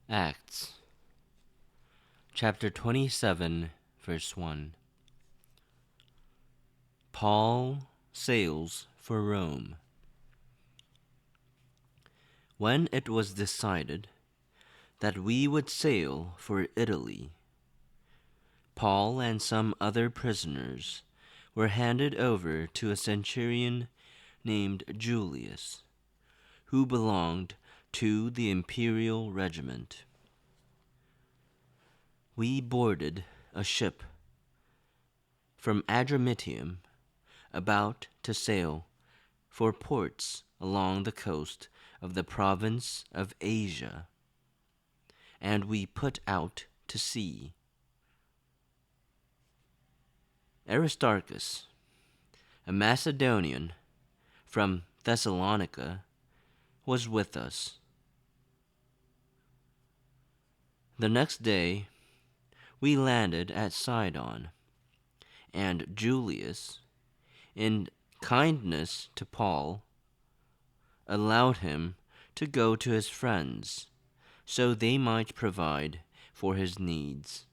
Acts chapter 27, verse 1. Paul sails for Rome. When it was decided that we would sail for Italy, Paul and some other prisoners were handed over to a centurion named Julius, who belonged to the imperial regiment. We boarded a ship from Adramyttium about to sail for ports along the coast of the province of Asia, and we put out to sea. Aristarchus, a Macedonian from Thessalonica, was with us. The next day we landed at Sidon, and Julius, in kindness to Paul, allowed him to go to his friends so they might provide for his needs.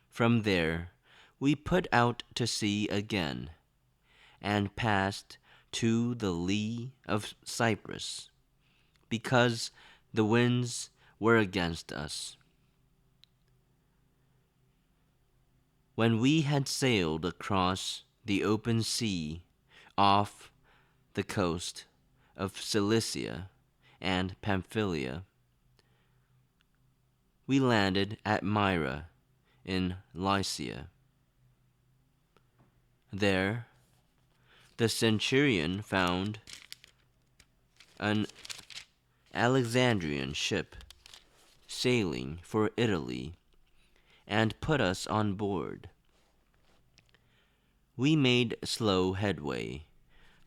From there we put out to sea again and passed to the lee of Cyprus, because the winds were against us. When we had sailed across the open sea off the coast of Cilicia and Pamphylia, we landed at Myra in Lycia. There, the centurion found an Alexandrian ship sailing for Italy and put us on board. We made slow headway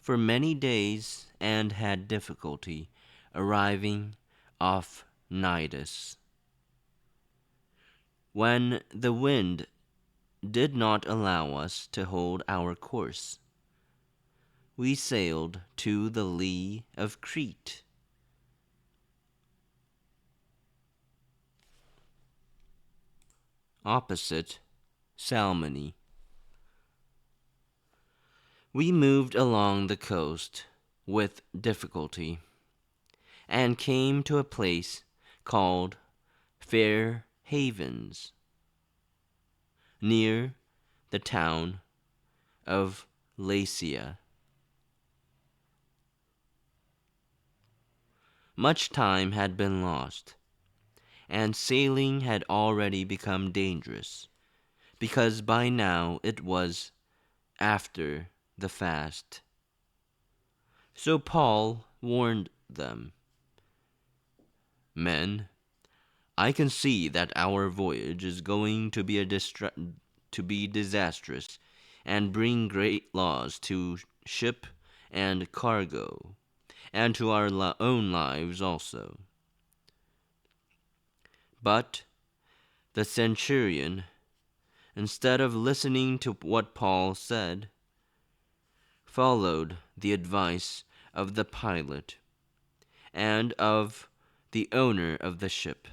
for many days and had difficulty arriving off Cnidus. When the wind did not allow us to hold our course, we sailed to the lee of Crete. Opposite Salmone. We moved along the coast with difficulty and came to a place called Fair Havens, near the town of Lasea. Much time had been lost, and sailing had already become dangerous, because by now it was after the fast. So Paul warned them, "Men, I can see that our voyage is going to be disastrous and bring great loss to ship and cargo, and to our own lives also." But the centurion, instead of listening to what Paul said, followed the advice of the pilot and of the owner of the ship.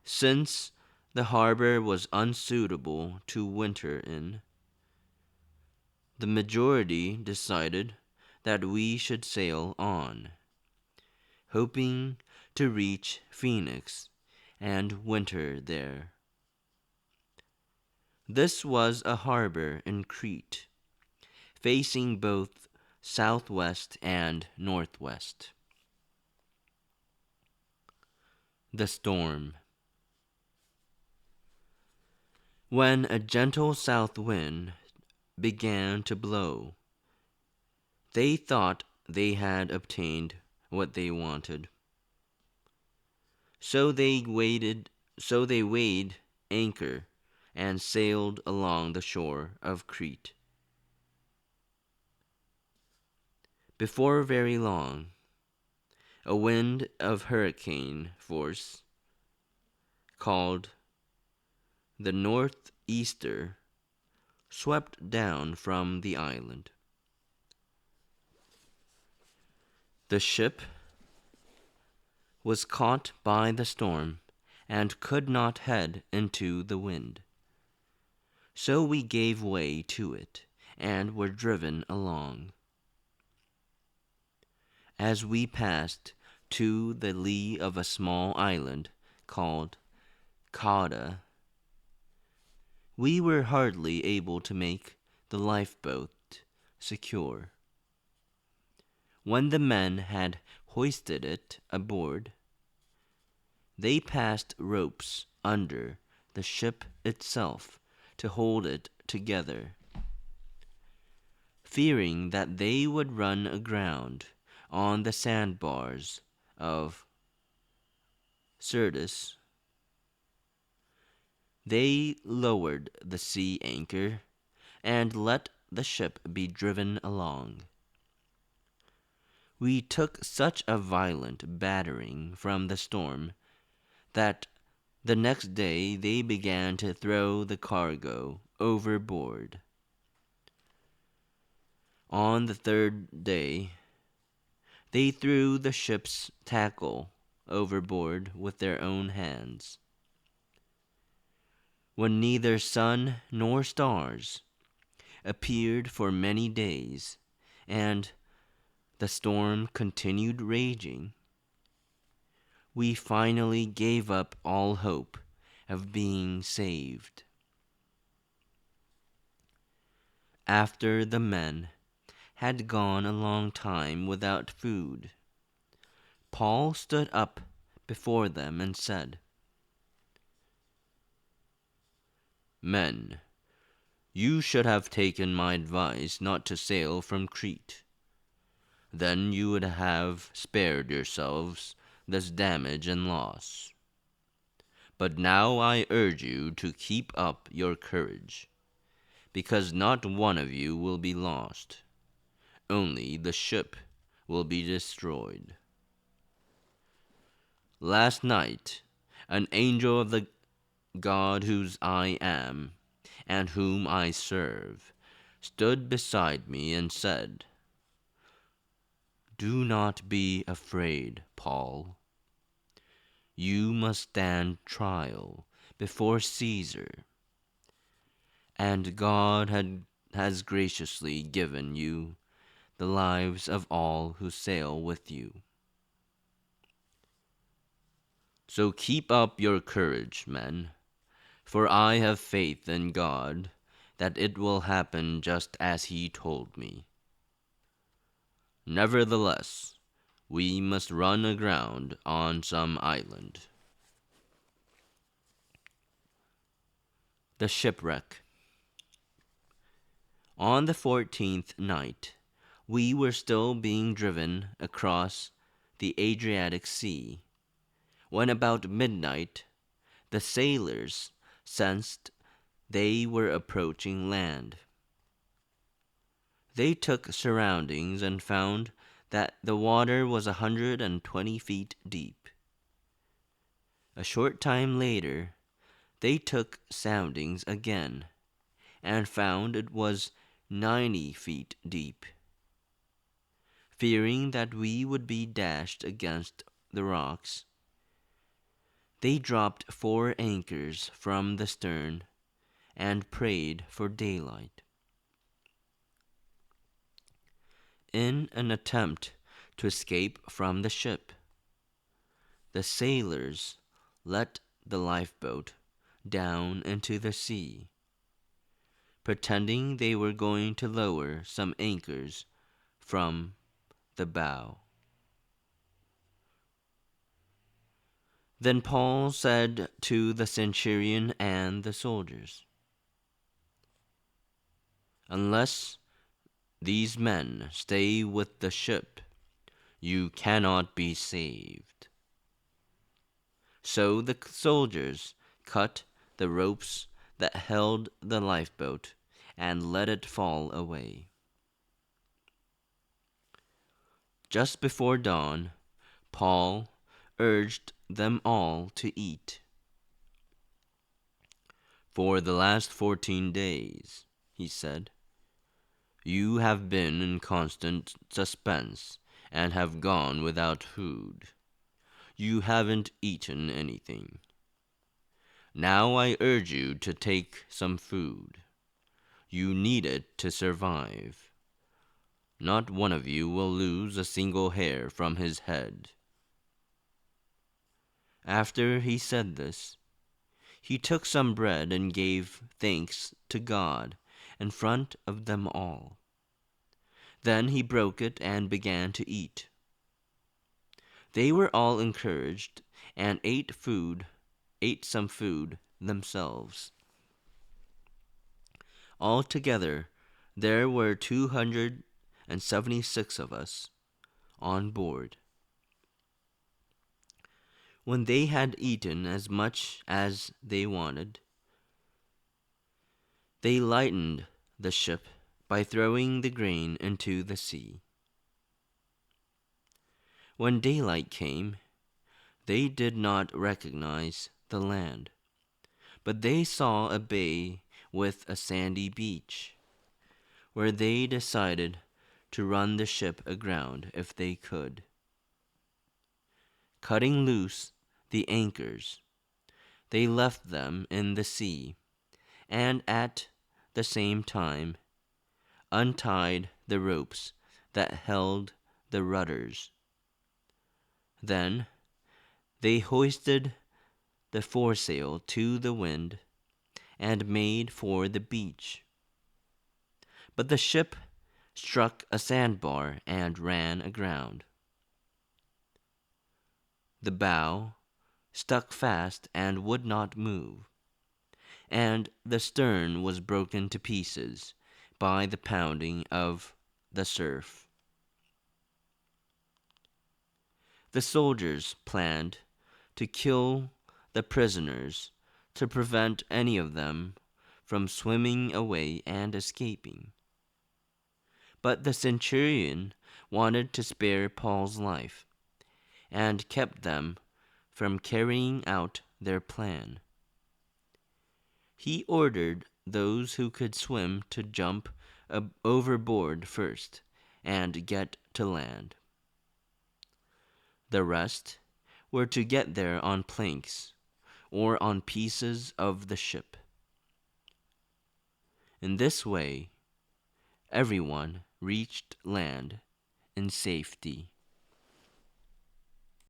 Since the harbor was unsuitable to winter in, the majority decided that we should sail on, hoping to reach Phoenix and winter there. This was a harbor in Crete, facing both southwest and northwest. The storm. When a gentle south wind began to blow, they thought they had obtained what they wanted. So they weighed anchor and sailed along the shore of Crete. Before very long, a wind of hurricane force, called the northeaster, swept down from the island. The ship was caught by the storm and could not head into the wind. So we gave way to it and were driven along. As we passed to the lee of a small island called Cauda, we were hardly able to make the lifeboat secure. When the men had hoisted it aboard, they passed ropes under the ship itself to hold it together. Fearing that they would run aground on the sandbars of Syrtis, they lowered the sea anchor and let the ship be driven along. We took such a violent battering from the storm that the next day they began to throw the cargo overboard. On the third day, they threw the ship's tackle overboard with their own hands. When neither sun nor stars appeared for many days, and the storm continued raging, we finally gave up all hope of being saved. After the men had gone a long time without food, Paul stood up before them and said, "Men, you should have taken my advice not to sail from Crete. Then you would have spared yourselves this damage and loss. But now I urge you to keep up your courage, because not one of you will be lost. Only the ship will be destroyed." Last night, an angel of the God whose I am, and whom I serve, stood beside me and said, "Do not be afraid, Paul. You must stand trial before Caesar, and God has graciously given you the lives of all who sail with you. So keep up your courage, men, for I have faith in God that it will happen just as He told me. Nevertheless, we must run aground on some island." The shipwreck. On the 14th night, we were still being driven across the Adriatic Sea, when about midnight the sailors sensed they were approaching land. They took surroundings and found that the water was 120 feet deep. A short time later, they took soundings again and found it was 90 feet deep. Fearing that we would be dashed against the rocks, they dropped 4 anchors from the stern and prayed for daylight. In an attempt to escape from the ship, the sailors let the lifeboat down into the sea, pretending they were going to lower some anchors from the bow. Then Paul said to the centurion and the soldiers, "Unless these men stay with the ship, you cannot be saved." So the soldiers cut the ropes that held the lifeboat and let it fall away. Just before dawn, Paul urged them all to eat. "For the last 14 days," he said, "you have been in constant suspense and have gone without food. You haven't eaten anything. Now I urge you to take some food. You need it to survive. Not one of you will lose a single hair from his head." After he said this, he took some bread and gave thanks to God in front of them all. Then he broke it and began to eat. They were all encouraged and ate some food themselves. Altogether, there were 276 of us on board. When they had eaten as much as they wanted, they lightened the ship by throwing the grain into the sea. When daylight came, they did not recognize the land, but they saw a bay with a sandy beach, where they decided to run the ship aground if they could. Cutting loose the anchors, they left them in the sea, and at the same time untied the ropes that held the rudders. Then they hoisted the foresail to the wind and made for the beach. But the ship struck a sandbar and ran aground. The bow stuck fast and would not move, and the stern was broken to pieces by the pounding of the surf. The soldiers planned to kill the prisoners to prevent any of them from swimming away and escaping. But the centurion wanted to spare Paul's life and kept them from carrying out their plan. He ordered those who could swim to jump overboard first and get to land. The rest were to get there on planks or on pieces of the ship. In this way, everyone reached land in safety.